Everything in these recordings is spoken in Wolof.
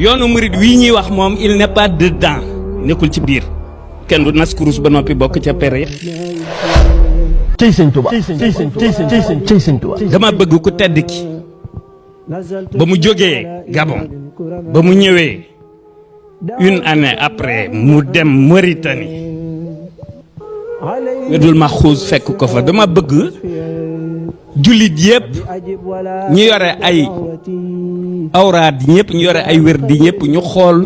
yoonu murid wii ñuy wax moom il n'est pas dedans nekkul ci biir kenn du nas kurus ba noppi bokk ca pere cey sëñ Tuba cey sëñ Tuba dama bëgg ku tedd ki ba mu jógee Gabon ba mu ñëwee une année après mu dem Mauritanie Wirdul Maxuus fekk ko fa dama bëgg jullit yëpp ñu yore ay awraad ñëpp ñu yore ay wérdi ñëpp ñu xool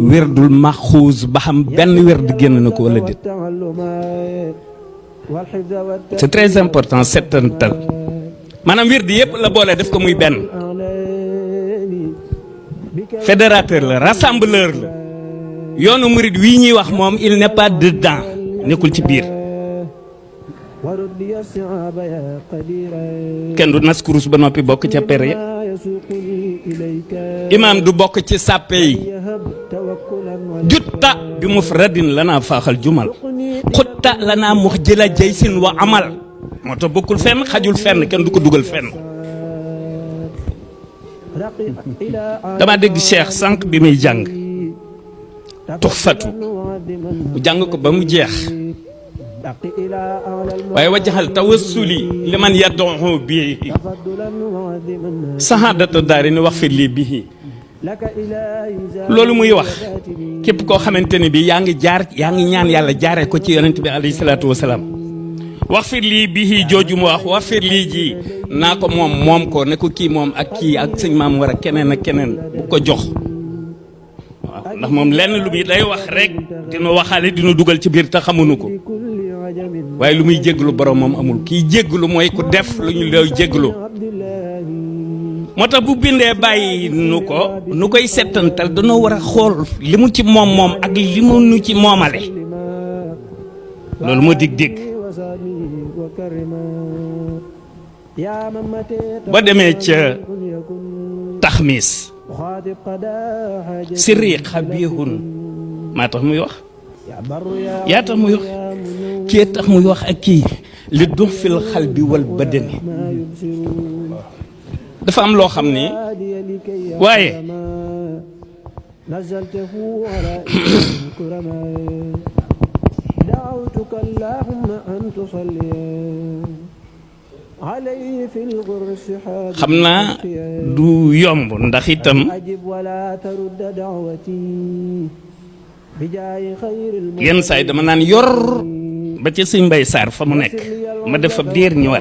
Wirdul Maxuus ba xam benn wérd génn na ko wala déet. C'est très important settantal maanaam wérdi yëpp la boole def ko muy benn fédérateur la rassembleur la yoonu murid wii ñuy wax moom il n'est pas dedans nekkul ci biir kenn du nas kurus ba noppi bokk ca pere imaam du bokk ci sàppe yi jutta bi mufradin lanaa faaxal jumal xutta lanaa mux jëla jay sin wa amal moo tax bokkul fenn xajul fenn kenn du ko dugal fenn dama dégg Cheikh sànq bi muy jàng tuxfatu mu jàng ko ba mu jeex waaye wajaxal tawassuli liman yad'u bi saxaadata daari ni wax fir lii bii loolu muy wax képp koo xamante ne bi yaa ngi ñaan yàlla jaaree ko ci yonent bi alayhi salaatu wasalaam wax fir lii bii jooju mu wax fir lii ji naa ko moom ko ne ko kii moom ak kii ak sëñ maam war a keneen ak keneen bu ko jox waaw ndax moom lenn lu muy day wax rek dina waxaale dina dugal ci biir te xamuñu ko waaye lu muy jégglu borom moom amul kii jégglu mooy ku def lu ñu lay jégglu moo tax bu bindee bàyyi nu koy settantal dañoo war a xool li mu ci moom ak li mu nu ci moomale loolu moo dig ba demee ca taxmiis sirri xabihun maa tax muy wax yaa tax muy wax kii tax muy wax ak kii li dux fil xal bi wal badani dafa am loo xam ne waaye xam naa du yomb ndax itam yenn saa yi dama naan yor ba ci sëñ Mbay Saar fa mu nekk ma def fa diir ñëwaat